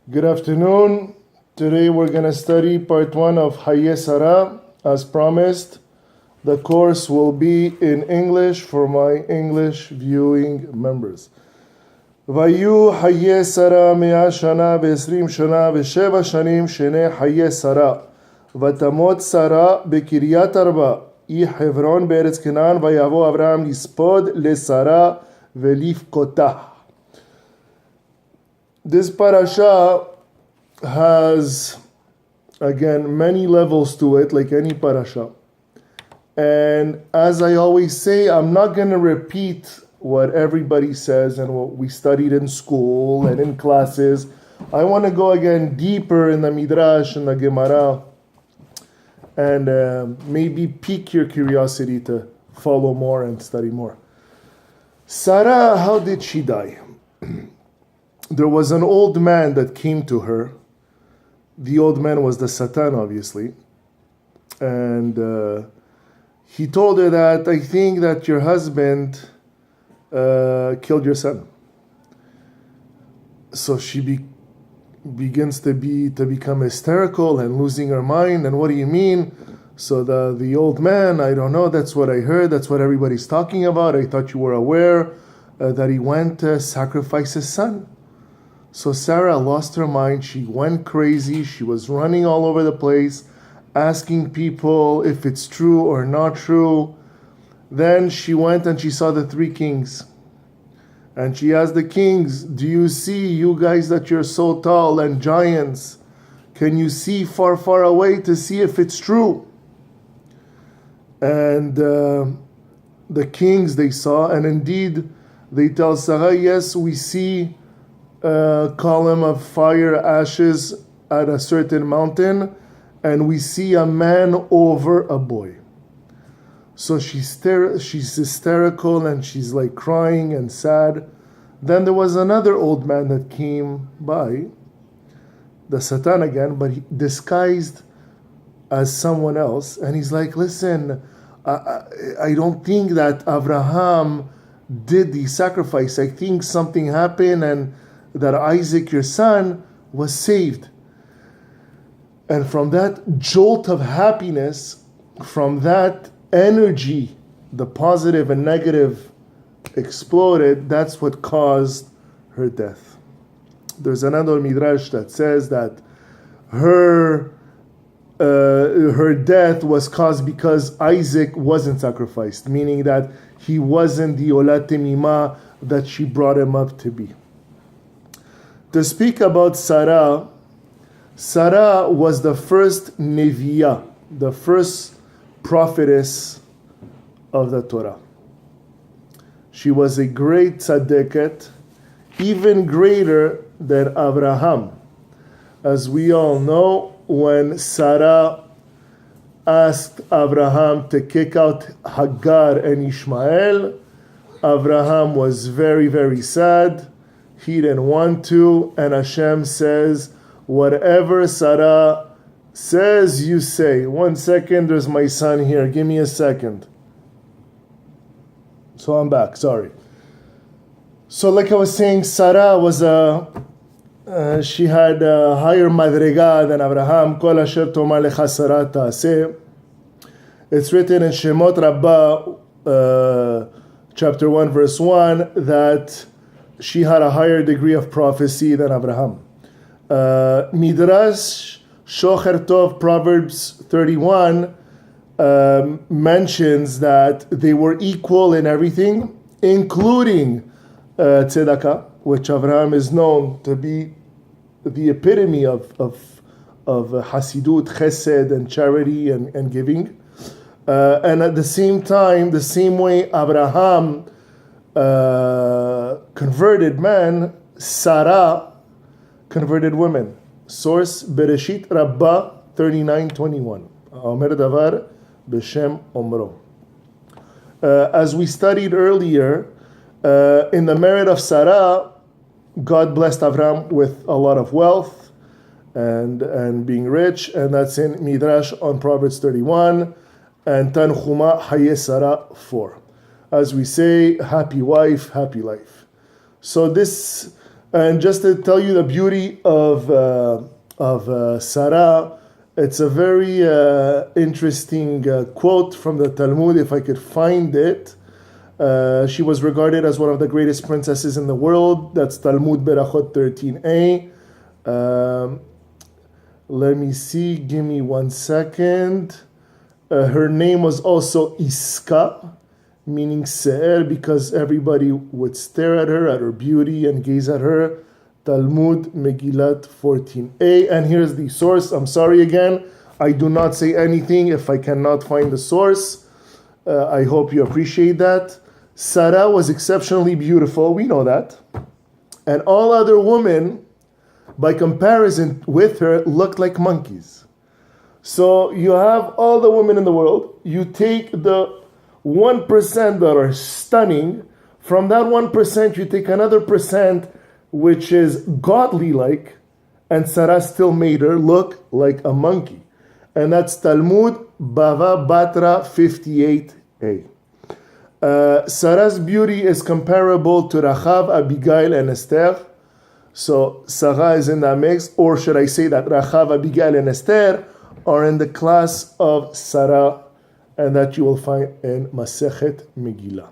Good afternoon. Today we're going to study part 1 of HAYEI SARAH. As promised, the course will be in English for my English viewing members. ויהיו חיי שרה 100 שנה ו20 שנה ו7 שנים שני חיי שרה ותמות שרה בקריית ארבע היא חברון בארץ כנען ויבוא אברהם לספוד לשרה ולבכותה. This parasha has, again, many levels to it, like any parasha. And as I always say, I'm not going to repeat what everybody says and what we studied in school and in classes. I want to go again deeper in the Midrash and the Gemara and maybe pique your curiosity to follow more and study more. Sarah, how did she die? There was an old man that came to her. The old man was the Satan, obviously. And he told her that, I think that your husband killed your son. So she begins to become hysterical and losing her mind. And what do you mean? So the old man, I don't know, that's what I heard, that's what everybody's talking about. I thought you were aware that he went to sacrifice his son. So Sarah lost her mind. She went crazy. She was running all over the place, asking people if it's true or not true. Then she went and she saw the three kings. And she asked the kings, do you see, you guys that you're so tall and giants, can you see far, far away to see if it's true? And the kings, they saw, and indeed they tell Sarah, yes, we see column of fire ashes at a certain mountain, and we see a man over a boy. So she's hysterical and she's like crying and sad. Then there was another old man that came by, the Satan again, but he disguised as someone else, and he's like, listen, I don't think that Abraham did the sacrifice. I think something happened and that Isaac, your son, was saved. And from that jolt of happiness, from that energy, the positive and negative exploded. That's what caused her death. There's another midrash that says that her death was caused because Isaac wasn't sacrificed, meaning that he wasn't the Olat Temimah that she brought him up to be. To speak about Sarah, Sarah was the first Neviah, the first prophetess of the Torah. She was a great tzaddiket, even greater than Abraham. As we all know, when Sarah asked Abraham to kick out Hagar and Ishmael, Abraham was very, very sad. He didn't want to, and Hashem says, whatever Sarah says, you say. 1 second, there's my son here. Give me a second. So I'm back, sorry. So like I was saying, Sarah was she had a higher madrega than Abraham. Kol asher tomar lecha Sarah ta'aseh. It's written in Shemot Rabbah, chapter 1, verse 1, that she had a higher degree of prophecy than Abraham. Midrash Shocher Tov, Proverbs 31, mentions that they were equal in everything, including tzedakah, which Abraham is known to be the epitome of Hasidut, Chesed, and charity and giving. And at the same time, the same way Abraham converted man, Sarah converted women. Source Bereshit Rabbah 39:21. Omer davar b'shem omro. As we studied earlier, in the merit of Sarah, God blessed Abraham with a lot of wealth and being rich, and that's in Midrash on Proverbs 31 and Tanchuma HAYEI SARAH 4. As we say, happy wife, happy life. So this And just to tell you the beauty of Sarah, it's a very interesting quote from the Talmud, if I could find it. She was regarded as one of the greatest princesses in the world. That's Talmud Berachot 13a. Let me see, give me 1 second. Her name was also Iska, meaning Se'er, because everybody would stare at her beauty, and gaze at her. Talmud Megillat 14a. And here's the source. I'm sorry again, I do not say anything if I cannot find the source. I hope you appreciate that. Sarah was exceptionally beautiful, we know that. And all other women, by comparison with her, looked like monkeys. So you have all the women in the world, you take the 1% that are stunning, from that 1% you take another percent which is godly like, and Sarah still made her look like a monkey. And that's Talmud Bava Batra 58a. Sarah's beauty is comparable to Rachav, Abigail, and Esther. So Sarah is in that mix, or should I say that Rachav, Abigail, and Esther are in the class of Sarah, and that you will find in Masechet Megillah.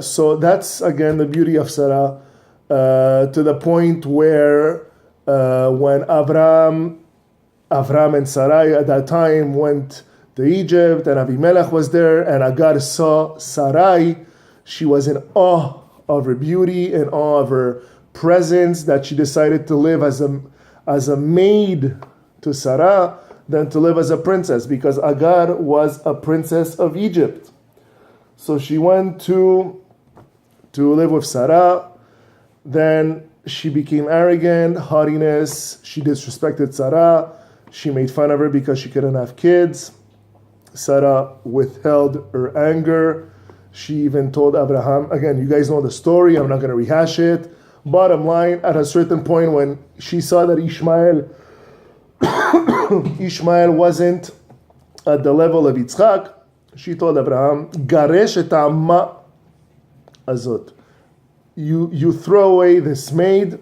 So that's again the beauty of Sarah, to the point where when Avram and Sarai at that time went to Egypt, and Avimelech was there, and Agar saw Sarai, she was in awe of her beauty, in awe of her presence, that she decided to live as a maid to Sarah than to live as a princess, because Agar was a princess of Egypt. So she went to live with Sarah. Then she became arrogant, haughtiness. She disrespected Sarah. She made fun of her because she couldn't have kids. Sarah withheld her anger. She even told Abraham, again, you guys know the story, I'm not going to rehash it. Bottom line, at a certain point when she saw that Ishmael wasn't at the level of Yitzchak, she told Abraham, Garesh et ha'ama azot. You throw away this maid,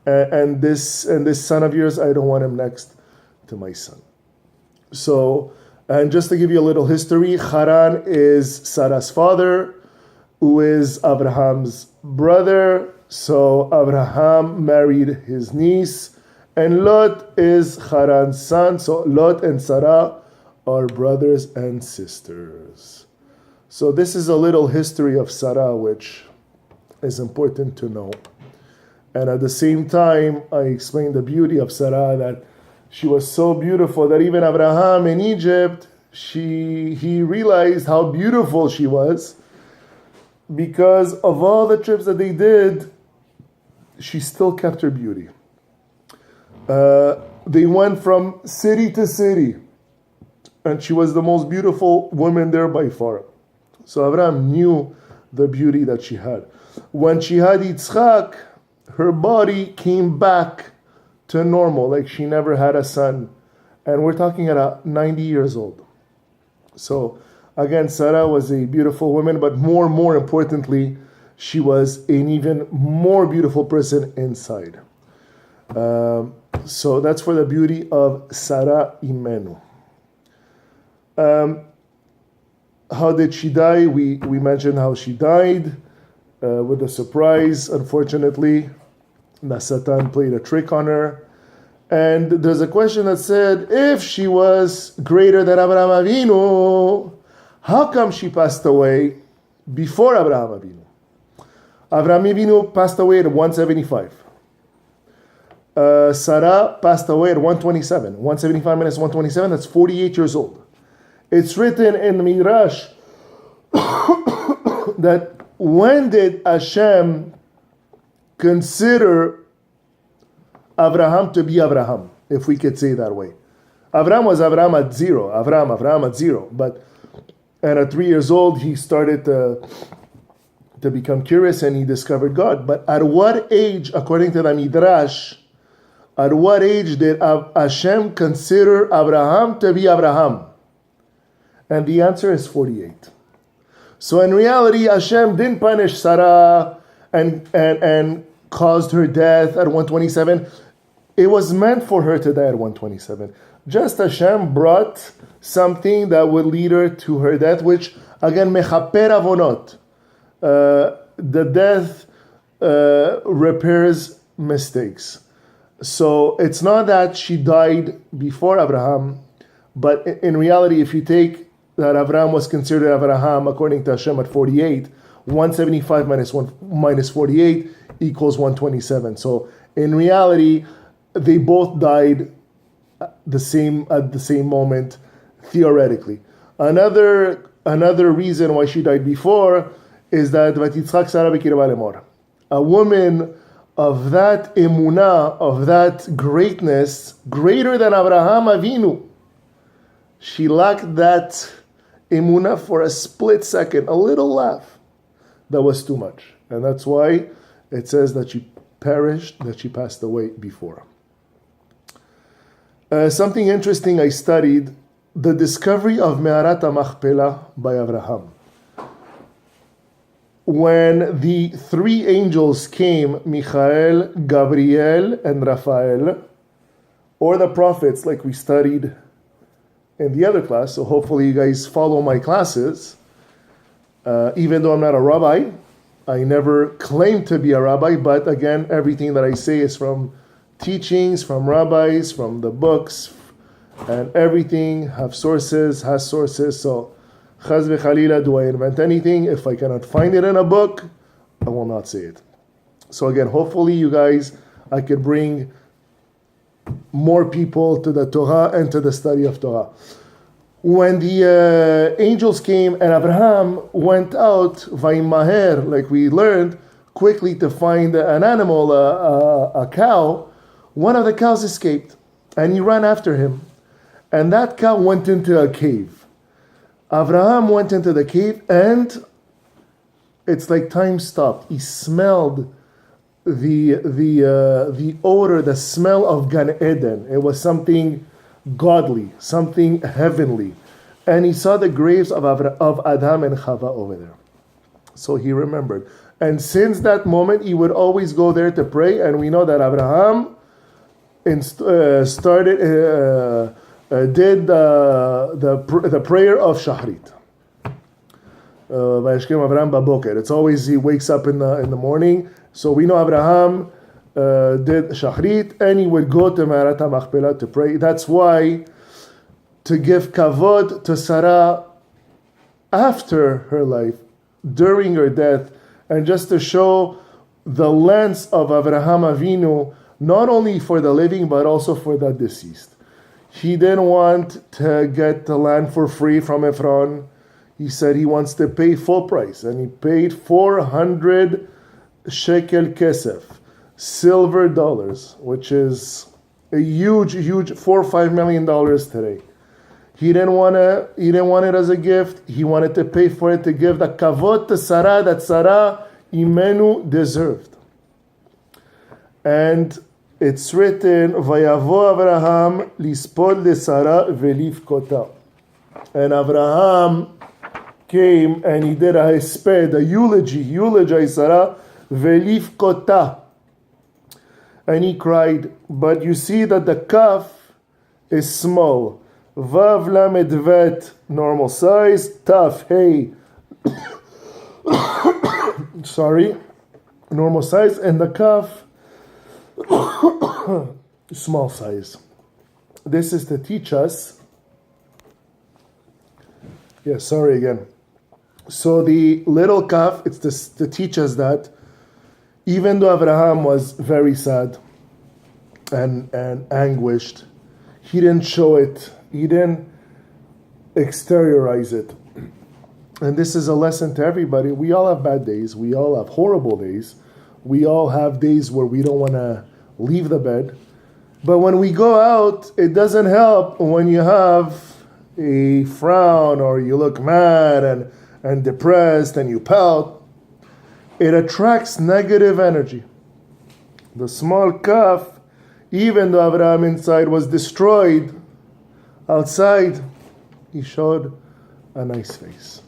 and this son of yours, I don't want him next to my son. So, and just to give you a little history, Haran is Sarah's father, who is Abraham's brother. So Abraham married his niece, and Lot is Haran's son. So Lot and Sarah are brothers and sisters. So this is a little history of Sarah, which is important to know. And at the same time, I explained the beauty of Sarah, that she was so beautiful that even Abraham in Egypt, he realized how beautiful she was. Because of all the trips that they did, she still kept her beauty. They went from city to city, and she was the most beautiful woman there by far. So Abraham knew the beauty that she had. When she had Yitzchak, her body came back to normal, like she never had a son. And we're talking at 90 years old. So again, Sarah was a beautiful woman, but more importantly, she was an even more beautiful person inside. So that's for the beauty of Sarah Imenu. How did she die? We mentioned how she died with a surprise. Unfortunately, the Satan played a trick on her. And there's a question that said, if she was greater than Abraham Avinu, how come she passed away before Abraham Avinu? Abraham Avinu passed away at 175. Sarah passed away at 127. 175 minus 127, that's 48 years old. It's written in the Midrash that when did Hashem consider Abraham to be Abraham, if we could say it that way? Abraham was Abraham at zero. Abraham at zero. And at 3 years old, he started to become curious, and he discovered God. But at what age, according to the Midrash, at what age did Hashem consider Abraham to be Abraham? And the answer is 48. So in reality, Hashem didn't punish Sarah and caused her death at 127. It was meant for her to die at 127. Just Hashem brought something that would lead her to her death, which again, mechaper avonot. The death repairs mistakes. So it's not that she died before Abraham, but in reality, if you take that Abraham was considered Abraham according to Hashem at 48, 175 minus 48 equals 127. So in reality, they both died at the same moment, theoretically. Another reason why she died before is that Vatitzchak Sarah b'kirba lemor. A woman of that emunah, of that greatness, greater than Abraham Avinu, she lacked that emunah for a split second, a little laugh. That was too much. And that's why it says that she perished, that she passed away before. Something interesting I studied, the discovery of Me'arat HaMachpelah by Abraham. When the three angels came, Michael, Gabriel, and Raphael, or the prophets like we studied in the other class, so hopefully you guys follow my classes. Even though I'm not a rabbi, I never claimed to be a rabbi, but again, everything that I say is from teachings, from rabbis, from the books, and everything has sources, so Chaz v'chalila, do I invent anything? If I cannot find it in a book, I will not say it. So again, hopefully you guys, I could bring more people to the Torah and to the study of Torah. When the angels came and Abraham went out, vaymaher, like we learned, quickly to find an animal, a cow, one of the cows escaped and he ran after him. And that cow went into a cave. Abraham went into the cave and it's like time stopped. He smelled the odor, the smell of Gan Eden. It was something godly, something heavenly. And he saw the graves of Adam and Chava over there. So he remembered. And since that moment, he would always go there to pray. And we know that Abraham did the prayer of Shahrit. It's always he wakes up in the morning. So we know Abraham did Shahrit and he would go to Me'arat HaMachpelah to pray. That's why to give kavod to Sarah after her life, during her death, and just to show the lens of Avraham Avinu, not only for the living but also for the deceased. He didn't want to get the land for free from Ephron. He said he wants to pay full price, and he paid 400 shekel kesef, silver dollars, which is a huge $4 or $5 million today. He didn't want it as a gift. He wanted to pay for it, to give the kavod to Sarah that Sarah Imenu deserved. And it's written, Vayavo Avraham lispod le Sarah velivkota. And Avraham came and he did a hesped, a eulogized Sarah, velivkota. And he cried, but you see that the kaf is small. Vav lamed vet, normal size. Taf, hey, sorry, normal size. And the kaf, small size. This is to teach us. Yeah, sorry again. So the little kaf, it's to teach us that even though Abraham was very sad and anguished, he didn't show it. He didn't exteriorize it. And this is a lesson to everybody. We all have bad days. We all have horrible days. We all have days where we don't want to leave the bed. But when we go out, it doesn't help when you have a frown or you look mad and depressed and you pout. It attracts negative energy. The small kaf, even though Abraham inside was destroyed, outside he showed a nice face.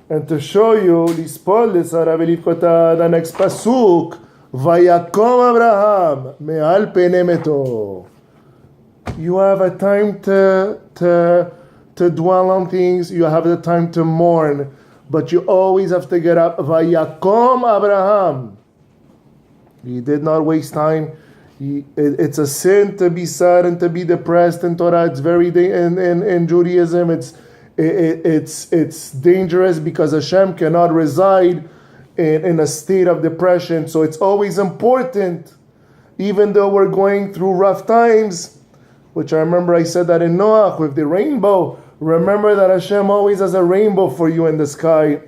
And to show you, lispol lesara velivkota, the next pasuk, vayakom Abraham me'al pene meto. You have a time to dwell on things. You have the time to mourn, but you always have to get up. Vayakom Abraham. He did not waste time. It's a sin to be sad and to be depressed in Torah. It's in Judaism. It's dangerous because Hashem cannot reside in a state of depression. So it's always important, even though we're going through rough times, which I remember I said that in Noach with the rainbow. Remember that Hashem always has a rainbow for you in the sky,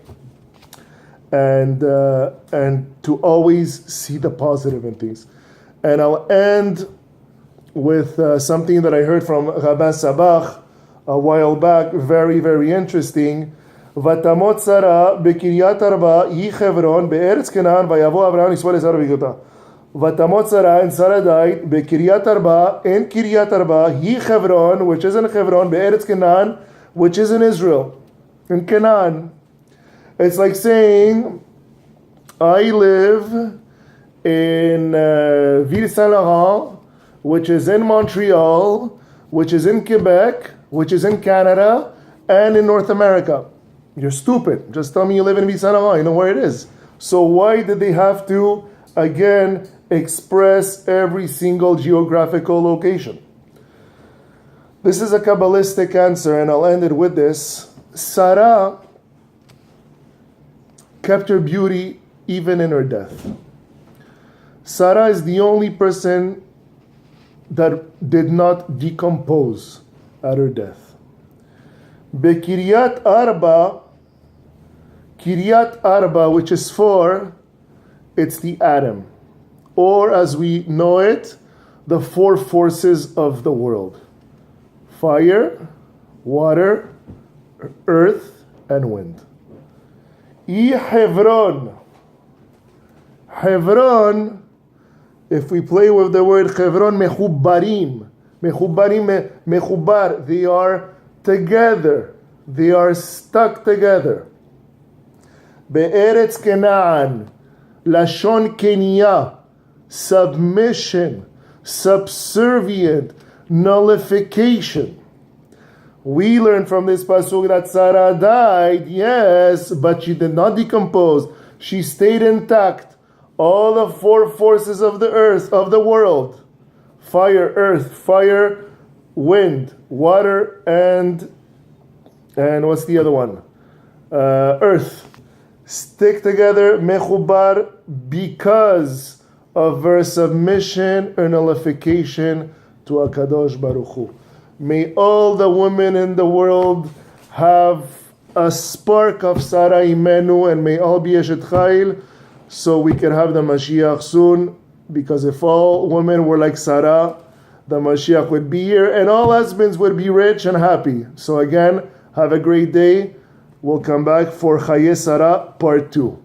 and to always see the positive in things. And I'll end with something that I heard from Rabbi Sabach a while back, very, very interesting. Vatamot Sarah bekiryat arba hi Hebron be'eretz Canaan vayavo Abraham Yisrael Sarah v'gota. Vatamot Sarah, and Sarah died bekiryat arba in Kiryat Arba hi Hebron, which is in Hebron, be'eretz Canaan, which is in Israel, in Canaan. It's like saying, I live in Ville Saint-Laurent, which is in Montreal, which is in Quebec, which is in Canada, and in North America. You're stupid. Just tell me you live in Ville Saint-Laurent. You know where it is. So why did they have to, again, express every single geographical location? This is a Kabbalistic answer, and I'll end it with this. Sarah kept her beauty even in her death. Sarah is the only person that did not decompose at her death. Bekiryat Arba, Kiryat Arba, which is 4, it's the atom. Or as we know it, the 4 forces of the world. Fire, water, earth, and wind. Hebron. Hebron, if we play with the word Hebron, mechubarim, mechubar, they are together, they are stuck together. Be'eretz Canaan, lashon kenya, submission, subservient, nullification. We learn from this pasuk that Sarah died, yes, but she did not decompose. She stayed intact. All the 4 forces of the earth, of the world, fire, earth, fire, wind, water, and what's the other one? Earth. Stick together, mechubar, because of her submission or nullification to HaKadosh Baruch Hu. May all the women in the world have a spark of Sarah Imenu, and may all be Eshet Hayil, so we can have the Mashiach soon, because if all women were like Sarah, the Mashiach would be here, and all husbands would be rich and happy. So again, have a great day. We'll come back for HAYEI SARAH Part 2.